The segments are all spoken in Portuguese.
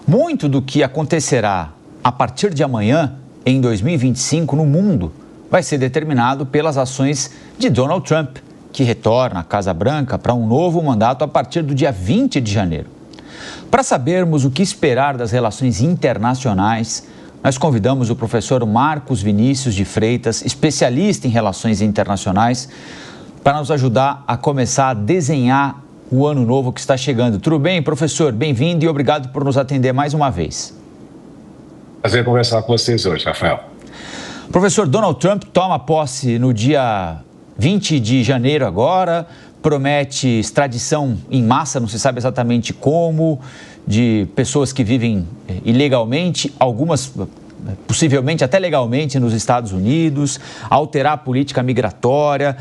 Muito do que acontecerá a partir de amanhã, em 2025, no mundo, vai ser determinado pelas ações de Donald Trump, que retorna à Casa Branca para um novo mandato a partir do dia 20 de janeiro. Para sabermos o que esperar das relações internacionais, nós convidamos o professor Marcos Vinícius de Freitas, especialista em relações internacionais, para nos ajudar a começar a desenhar o ano novo que está chegando. Tudo bem, professor? Bem-vindo e obrigado por nos atender mais uma vez. Prazer conversar com vocês hoje, Rafael. Professor, Donald Trump toma posse no dia 20 de janeiro agora, promete extradição em massa, não se sabe exatamente como, de pessoas que vivem ilegalmente, algumas possivelmente até legalmente nos Estados Unidos, alterar a política migratória.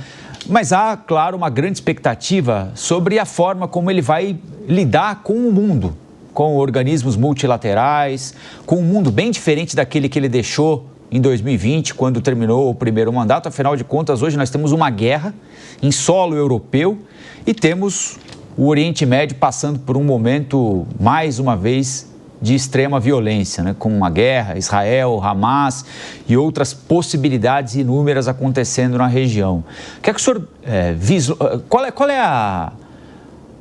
Mas há, claro, uma grande expectativa sobre a forma como ele vai lidar com o mundo, com organismos multilaterais, com um mundo bem diferente daquele que ele deixou em 2020, quando terminou o primeiro mandato. Afinal de contas, hoje nós temos uma guerra em solo europeu e temos o Oriente Médio passando por um momento, mais uma vez, de extrema violência, né? Com uma guerra, Israel, Hamas e outras possibilidades inúmeras acontecendo na região. O que é que o senhor qual é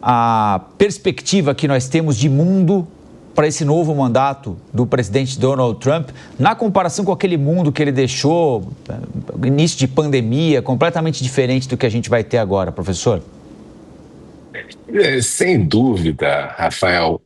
a perspectiva que nós temos de mundo para esse novo mandato do presidente Donald Trump, na comparação com aquele mundo que ele deixou, início de pandemia, completamente diferente do que a gente vai ter agora, professor? Sem dúvida, Rafael,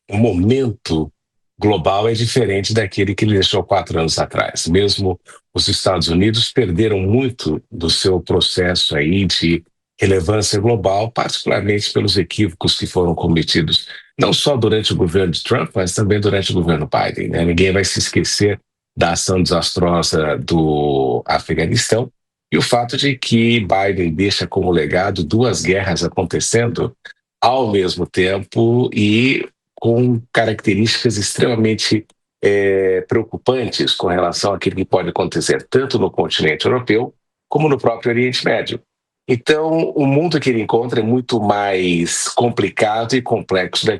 o momento global é diferente daquele que ele deixou 4 anos atrás. Mesmo os Estados Unidos perderam muito do seu processo aí de relevância global, particularmente pelos equívocos que foram cometidos, não só durante o governo de Trump, mas também durante o governo Biden, né? Ninguém vai se esquecer da ação desastrosa do Afeganistão e o fato de que Biden deixa como legado 2 guerras acontecendo ao mesmo tempo e com características extremamente preocupantes com relação àquilo que pode acontecer tanto no continente europeu como no próprio Oriente Médio. Então, o mundo que ele encontra é muito mais complicado e complexo do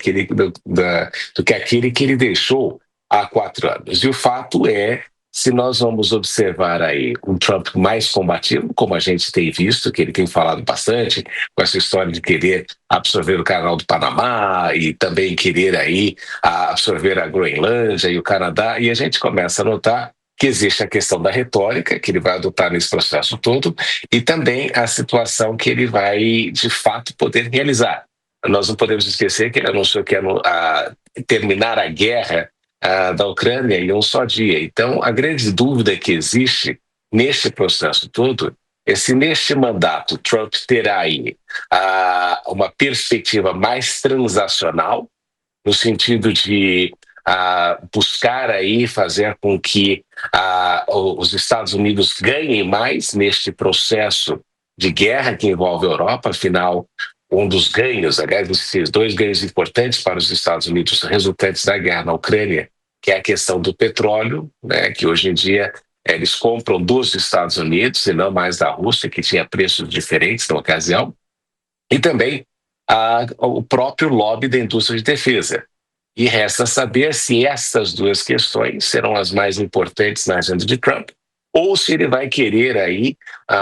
que aquele que ele deixou há 4 anos. E o fato é, se nós vamos observar aí um Trump mais combativo, como a gente tem visto, que ele tem falado bastante, com essa história de querer absorver o canal do Panamá e também querer aí absorver a Groenlândia e o Canadá, e a gente começa a notar que existe a questão da retórica que ele vai adotar nesse processo todo e também a situação que ele vai, de fato, poder realizar. Nós não podemos esquecer que ele anunciou que ia terminar a guerra da Ucrânia em um só dia. Então, a grande dúvida que existe neste processo todo é se neste mandato Trump terá aí uma perspectiva mais transacional, no sentido de buscar aí fazer com que os Estados Unidos ganhem mais neste processo de guerra que envolve a Europa. Afinal, um dos ganhos, aliás, esses 2 ganhos importantes para os Estados Unidos resultantes da guerra na Ucrânia, que é a questão do petróleo, né, que hoje em dia eles compram dos Estados Unidos e não mais da Rússia, que tinha preços diferentes na ocasião, e também o próprio lobby da indústria de defesa. E resta saber se essas 2 questões serão as mais importantes na agenda de Trump, ou se ele vai querer aí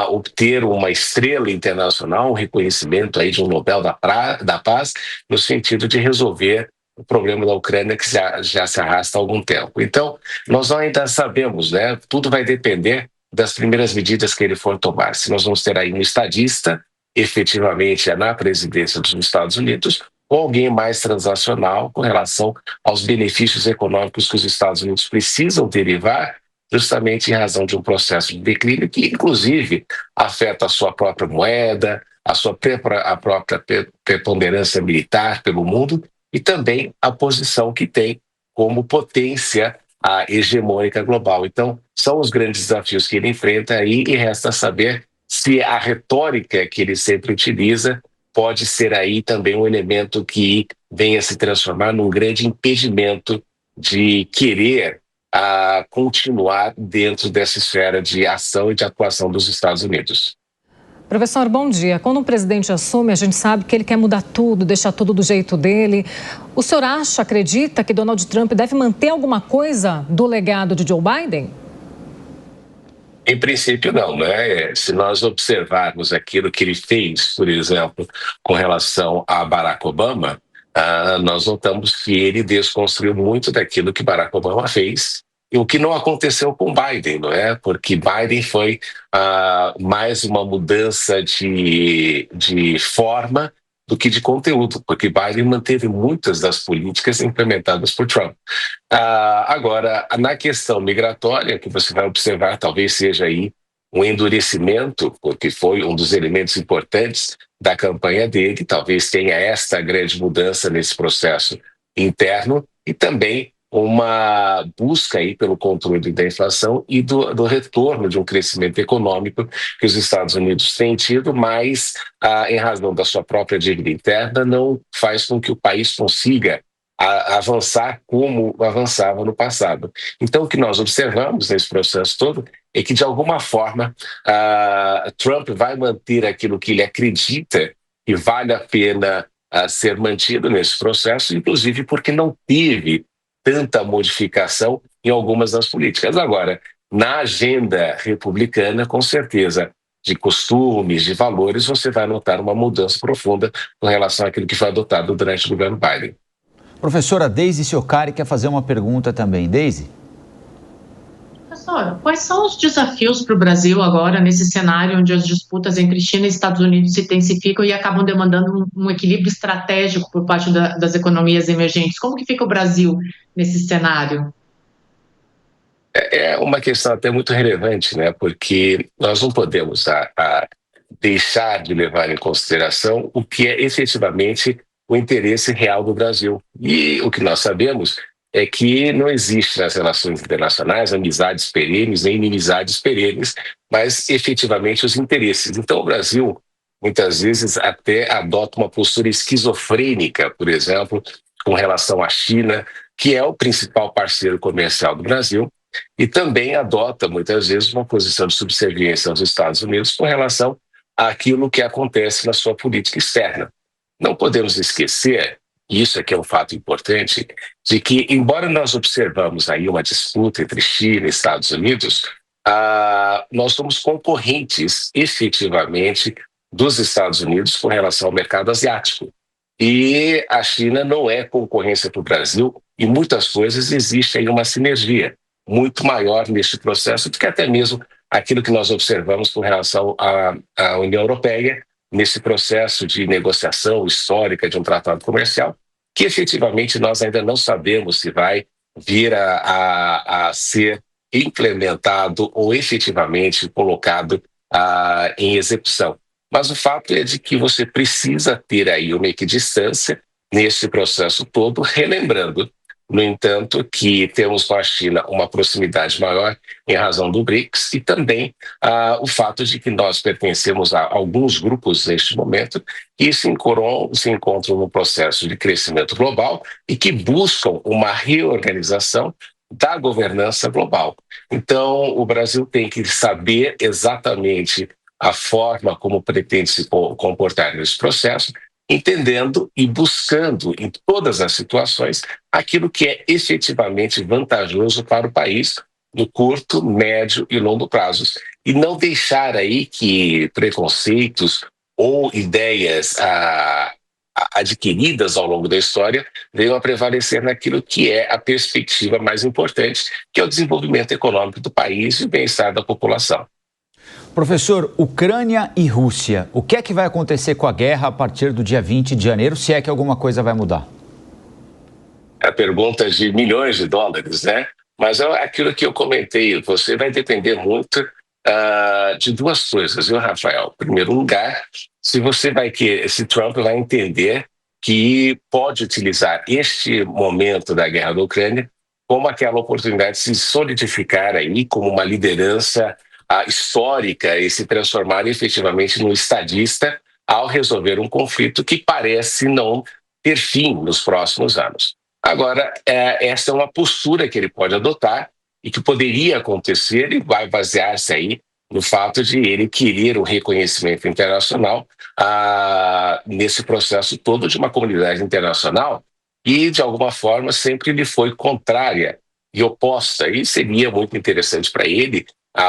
obter uma estrela internacional, um reconhecimento aí de um Nobel da Paz, no sentido de resolver o problema da Ucrânia que já se arrasta há algum tempo. Então, nós ainda sabemos, né? Tudo vai depender das primeiras medidas que ele for tomar. Se nós vamos ter aí um estadista, efetivamente, na presidência dos Estados Unidos, ou alguém mais transacional com relação aos benefícios econômicos que os Estados Unidos precisam derivar justamente em razão de um processo de declínio que, inclusive, afeta a sua própria moeda, a própria preponderância militar pelo mundo e também a posição que tem como potência hegemônica global. Então, são os grandes desafios que ele enfrenta aí e resta saber se a retórica que ele sempre utiliza pode ser aí também um elemento que venha se transformar num grande impedimento de querer continuar dentro dessa esfera de ação e de atuação dos Estados Unidos. Professor, bom dia. Quando um presidente assume, a gente sabe que ele quer mudar tudo, deixar tudo do jeito dele. O senhor acredita que Donald Trump deve manter alguma coisa do legado de Joe Biden? Em princípio, não, né? Se nós observarmos aquilo que ele fez, por exemplo, com relação a Barack Obama, nós notamos que ele desconstruiu muito daquilo que Barack Obama fez, e o que não aconteceu com Biden, não é? Porque Biden foi mais uma mudança de forma do que de conteúdo, porque Biden manteve muitas das políticas implementadas por Trump. Agora, na questão migratória, que você vai observar, talvez seja aí um endurecimento, porque foi um dos elementos importantes da campanha dele, talvez tenha esta grande mudança nesse processo interno e também uma busca aí pelo controle da inflação e do retorno de um crescimento econômico que os Estados Unidos têm tido, mas em razão da sua própria dívida interna não faz com que o país consiga avançar como avançava no passado. Então, o que nós observamos nesse processo todo é que, de alguma forma, Trump vai manter aquilo que ele acredita que vale a pena ser mantido nesse processo, inclusive porque não teve tanta modificação em algumas das políticas. Agora, na agenda republicana, com certeza, de costumes, de valores, você vai notar uma mudança profunda com relação àquilo que foi adotado durante o governo Biden. Professora Deise Ciocari quer fazer uma pergunta também. Deise? Professor, quais são os desafios para o Brasil agora, nesse cenário onde as disputas entre China e Estados Unidos se intensificam e acabam demandando um equilíbrio estratégico por parte das economias emergentes? Como que fica o Brasil nesse cenário? É uma questão até muito relevante, né? Porque nós não podemos deixar de levar em consideração o que é efetivamente o interesse real do Brasil. E o que nós sabemos é que não existe nas relações internacionais amizades perenes nem inimizades perenes, mas efetivamente os interesses. Então o Brasil muitas vezes até adota uma postura esquizofrênica, por exemplo, com relação à China, que é o principal parceiro comercial do Brasil, e também adota muitas vezes uma posição de subserviência aos Estados Unidos com relação àquilo que acontece na sua política externa. Não podemos esquecer, e isso aqui é um fato importante, de que, embora nós observamos aí uma disputa entre China e Estados Unidos, nós somos concorrentes, efetivamente, dos Estados Unidos com relação ao mercado asiático. E a China não é concorrência para o Brasil, e muitas coisas existe aí uma sinergia muito maior neste processo do que até mesmo aquilo que nós observamos com relação à União Europeia, nesse processo de negociação histórica de um tratado comercial, que efetivamente nós ainda não sabemos se vai vir a ser implementado ou efetivamente colocado em execução. Mas o fato é de que você precisa ter aí uma equidistância nesse processo todo, relembrando, no entanto, que temos com a China uma proximidade maior em razão do BRICS e também o fato de que nós pertencemos a alguns grupos neste momento que se encontram no processo de crescimento global e que buscam uma reorganização da governança global. Então, o Brasil tem que saber exatamente a forma como pretende se comportar nesse processo, entendendo e buscando em todas as situações aquilo que é efetivamente vantajoso para o país no curto, médio e longo prazos. E não deixar aí que preconceitos ou ideias adquiridas ao longo da história venham a prevalecer naquilo que é a perspectiva mais importante, que é o desenvolvimento econômico do país e o bem-estar da população. Professor, Ucrânia e Rússia, o que é que vai acontecer com a guerra a partir do dia 20 de janeiro, se é que alguma coisa vai mudar? É pergunta de milhões de dólares, né? Mas é aquilo que eu comentei, você vai depender muito de duas coisas, viu, Rafael? Em primeiro lugar, se Trump vai entender que pode utilizar este momento da guerra da Ucrânia como aquela oportunidade de se solidificar aí como uma liderança histórica e se transformar efetivamente num estadista ao resolver um conflito que parece não ter fim nos próximos anos. Agora, essa é uma postura que ele pode adotar e que poderia acontecer e vai basear-se aí no fato de ele querer o reconhecimento internacional nesse processo todo de uma comunidade internacional que, de alguma forma, sempre lhe foi contrária e oposta. E seria muito interessante para ele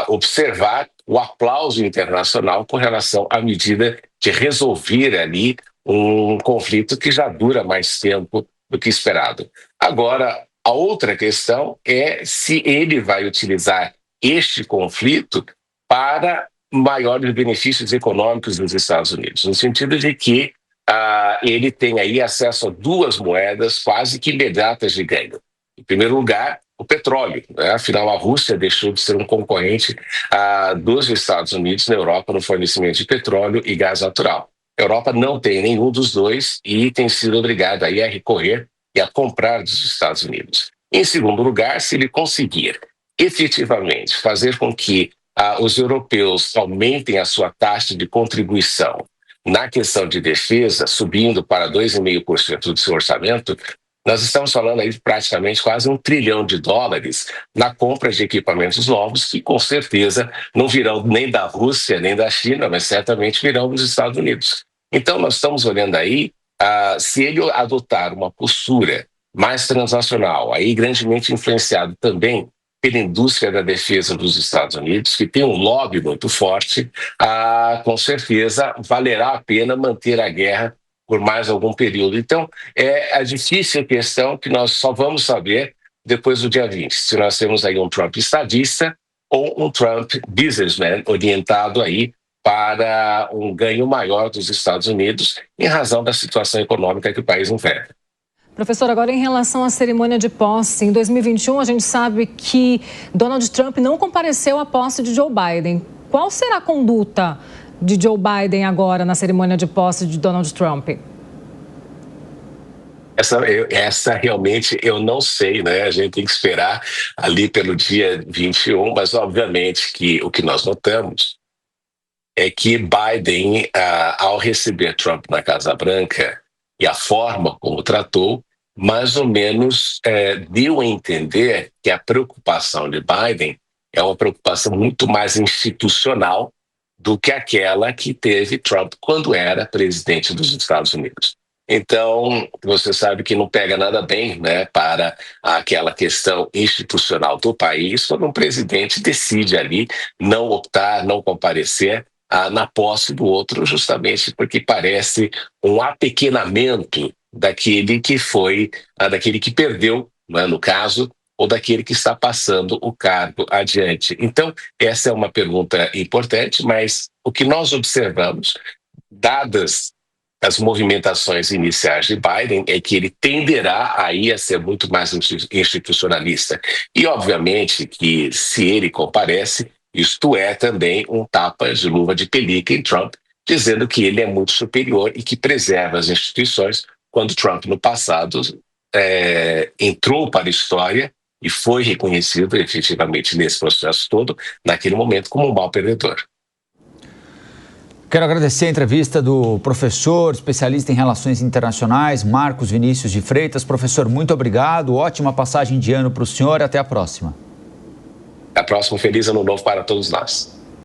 observar o aplauso internacional com relação à medida de resolver ali um conflito que já dura mais tempo do que esperado. Agora, a outra questão é se ele vai utilizar este conflito para maiores benefícios econômicos dos Estados Unidos, no sentido de que ele tem aí acesso a duas moedas quase que imediatas de ganho. Em primeiro lugar, o petróleo, né? Afinal, a Rússia deixou de ser um concorrente dos Estados Unidos na Europa no fornecimento de petróleo e gás natural. A Europa não tem nenhum dos dois e tem sido obrigada aí a recorrer e a comprar dos Estados Unidos. Em segundo lugar, se ele conseguir efetivamente fazer com que os europeus aumentem a sua taxa de contribuição na questão de defesa, subindo para 2,5% do seu orçamento, nós estamos falando aí de praticamente quase $1 trilhão na compra de equipamentos novos, que com certeza não virão nem da Rússia, nem da China, mas certamente virão dos Estados Unidos. Então, nós estamos olhando aí, se ele adotar uma postura mais transnacional, aí grandemente influenciado também pela indústria da defesa dos Estados Unidos, que tem um lobby muito forte, com certeza valerá a pena manter a guerra por mais algum período. Então, é a difícil questão que nós só vamos saber depois do dia 20, se nós temos aí um Trump estadista ou um Trump businessman orientado aí para um ganho maior dos Estados Unidos em razão da situação econômica que o país enfrenta. Professor, agora em relação à cerimônia de posse, em 2021 a gente sabe que Donald Trump não compareceu à posse de Joe Biden. Qual será a conduta de Joe Biden agora na cerimônia de posse de Donald Trump? Essa realmente eu não sei, né? A gente tem que esperar ali pelo dia 21, mas obviamente que o que nós notamos é que Biden, ao receber Trump na Casa Branca e a forma como tratou, mais ou menos deu a entender que a preocupação de Biden é uma preocupação muito mais institucional do que aquela que teve Trump quando era presidente dos Estados Unidos. Então, você sabe que não pega nada bem, né, para aquela questão institucional do país quando um presidente decide ali não optar, não comparecer na posse do outro, justamente porque parece um apequenamento daquele que foi, daquele que perdeu, né, no caso, ou daquele que está passando o cargo adiante. Então, essa é uma pergunta importante, mas o que nós observamos, dadas as movimentações iniciais de Biden, é que ele tenderá aí a ser muito mais institucionalista. E, obviamente, que se ele comparece, isto é também um tapa de luva de pelica em Trump, dizendo que ele é muito superior e que preserva as instituições, quando Trump, no passado, entrou para a história e foi reconhecido efetivamente nesse processo todo, naquele momento, como um mau perdedor. Quero agradecer a entrevista do professor, especialista em relações internacionais, Marcos Vinícius de Freitas. Professor, muito obrigado, ótima passagem de ano para o senhor e até a próxima. Até a próxima, feliz ano novo para todos nós.